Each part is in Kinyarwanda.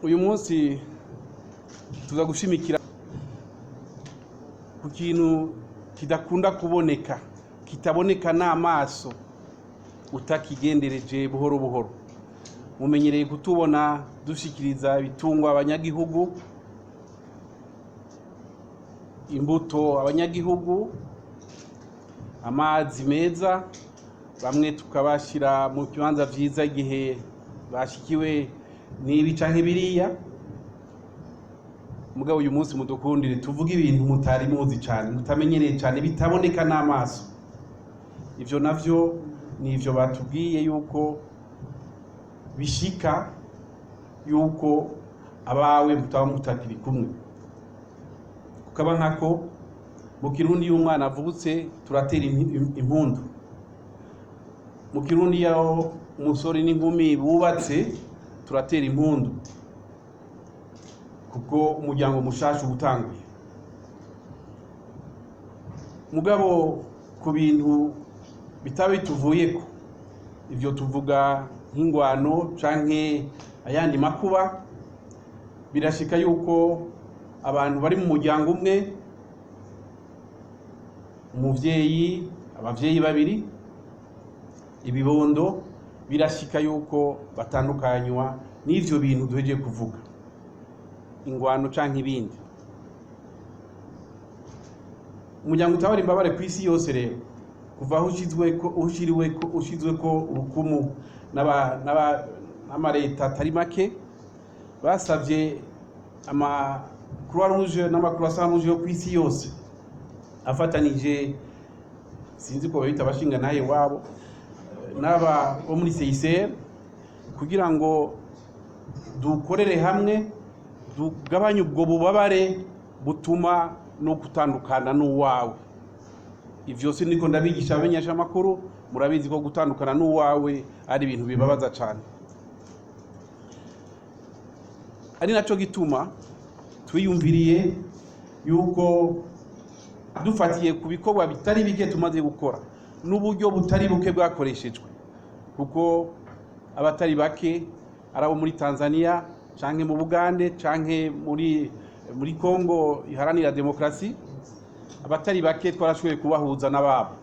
uyu munsi tuza gushimikira ku kintu kidakunda kuboneka, kitaboneka n'amaso utakigendereje buhoro buhoro. Mumenyereye kutubona dushikiriza ibitungwa abanyagihugu, imbuto abanyagihugu, amazi meza, bamwe tukabashira mu kibanza vyiza igihe bashikiwe n'ibi canke biriya. Mugabo uyu munsi mudukundire tuvuga ibintu mutari muzi cyane, mutamenyereye cyane, bitaboneka n'amaso. Ivyo navyo ni ivyo batubwiye yuko bishika, yuko abawe mutaba mutakiri kumwe. Kukaba nkako mu Kirundi y'umwana avutse turatera impundu. Mu Kirundi yaho umusore n'inkumi bubatse turatera impundu, kuko umuryango mushasha ubutanguye. Mugabo ku bintu bitaba bituvuyeko, ivyo tuvuga nk'ingwano canke ayandi makuba, birashika yuko abantu bari mu muryango umwe, umuvyeyi, abavyeyi babiri, ibibondo, birashika yuko batandukanywa n'ivyo bintu duhejeje kuvuga, ingwano canke ibindi. Umuryango utabara imbabare ku isi yose rero, kuva aho ushizweko urukumu n'amareta atari make, basavye ama croix rouge n'ama rouge yo ku isi yose afatanije, sinzi ko babita abashinga naye wabo n'aba bo muri CICR, kugira ngo dukorere hamwe tugabanye ubwo bubabare butuma no gutandukana n'uwawe. Ivyo si niko ndabigisha bamenyeshamakuru, murabizi ko gutandukana n'uwawe ari ibintu bibabaza cyane. Ari naco gituma twiyumviriye yuko dufatiye ku bikorwa bitari bike tumaze gukora n'uburyo butari buke bwakoreshejwe, kuko abatari bake arabo muri Tanzania canke mu Bugande canke muri Kongo iharanira demokrasi, abatari bake twarashoboye kubahuza n'ababo.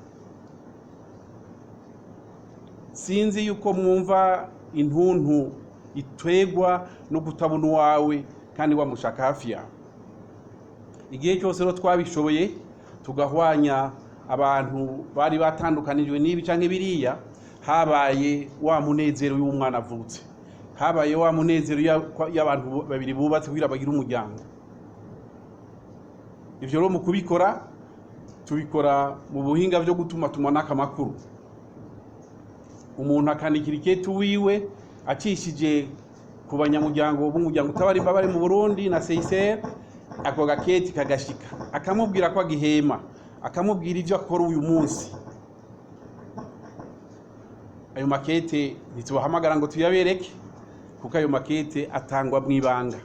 Sinzi yuko mwumva intuntu itwegwa no kutabona uwawe kandi wamushaka hafi yawe. Igihe cyose rero twabishoboye tugahwanya abantu bari batandukanijwe n'ibi canke biriya, habaye wa munezero y'umwana avutse, habaye wa munezero y'abantu babiri bubatse kugira bagire umuryango. Ivyo rero mu kubikora tubikora mu buhinga byo gutuma tumanaka amakuru. Umuntu akandikira iketu wiwe acishije ku banyamuryango b'umuryango utabara imbabare mu Burundi na CICR, ako gaketi kagashika, akamubwira ko agihema, akamubwira ivyo akora uyu munsi. Ayo makete ntitubahamagara ngo tuyabereke, kuko ayo makete atangwa mw'ibanga,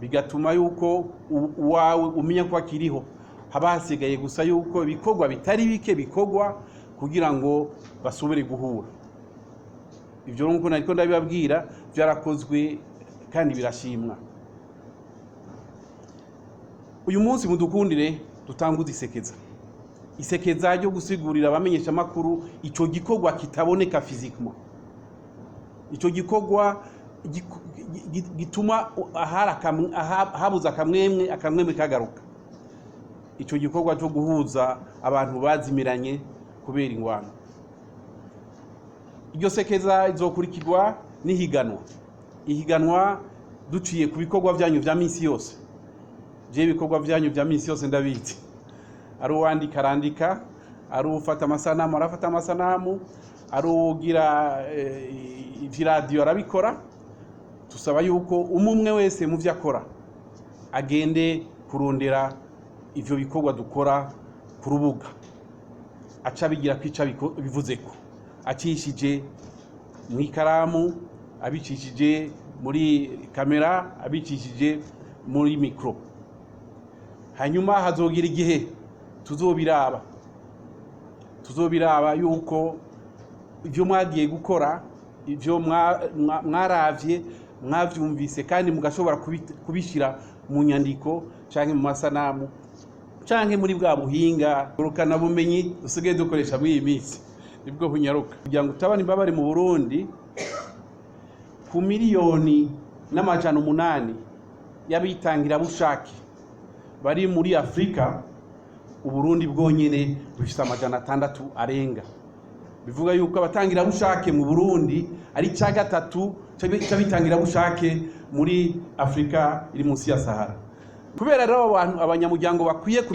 bigatuma yuko uwawe umenya ko akiriho. Haba hasigaye gusa yuko ibikorwa bitari bike bikorwa kugira ngo basubire guhura. Ivyo nkuko nariko ndabibabwira byarakozwe kandi birashimwa. Uyu munsi mudukundire dutanguza isekeza ryo gusigurira abamenyeshamakuru ico gikorwa kitaboneka physiquement. Ico gikorwa gituma habuza akamwemwe kagaruka. Ico gikorwa cyo guhuza abantu bazimiranye kubera ingwano. Iryo sekeza izokurikirwa n'ihiganwa duciye ku bikorwa byanyu vya minsi yose. Je bikorwa byanyu vya minsi yose ndabizi. Ari uwandika arandika, ari ufata amasanamu arafata amasanamu, ari ugira iviradio arabikora. Tusaba yuko umumwe wese mu vyo akora agende kurondera ivyo bikorwa dukora ku rubuga, aca bigira kwica bivuzeko, acishije mw'ikaramu, abicishije muri kamera, abicishije muri mikro. Hanyuma hazogira igihe tuzobiraba yuko ivyo mwagiye gukora, ivyo mwaravye mwavyumvise kandi mugashobora kubishira mu nyandiko canke mu masanamu canke muri bwa buhinga urukana bumenyi usigaye dukoresha muri iyi minsi nibwo hunyaruka kugira ngo utabana imbabare mu Burundi ku miliyoni n'amajana 8 yabitangira bushake bari muri Afrika Uburundi bwonyene bufite amajana 6 arenga bivuga yuko abatangira bushake mu Burundi ari ca gatatu cabitangira bushake muri Afrika iri munsi ya Sahara kubera rero abantu abanyamuryango bakwiye ku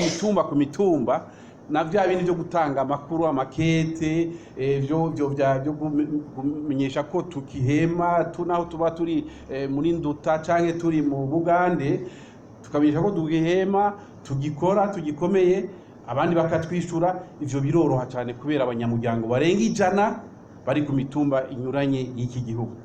mitumba na vya bindi byo gutanga amakuru amakete byo kumenyesha ko tukihema tunaho tuba turi muri Nduta canke turi mu Bugande tukamenyesha ko tugihema tugikora tugikomeye abandi bakatwishura ivyo biroroha cyane kubera abanyamuryango barenga 100 bari ku mitumba inyuranye y'iki gihugu.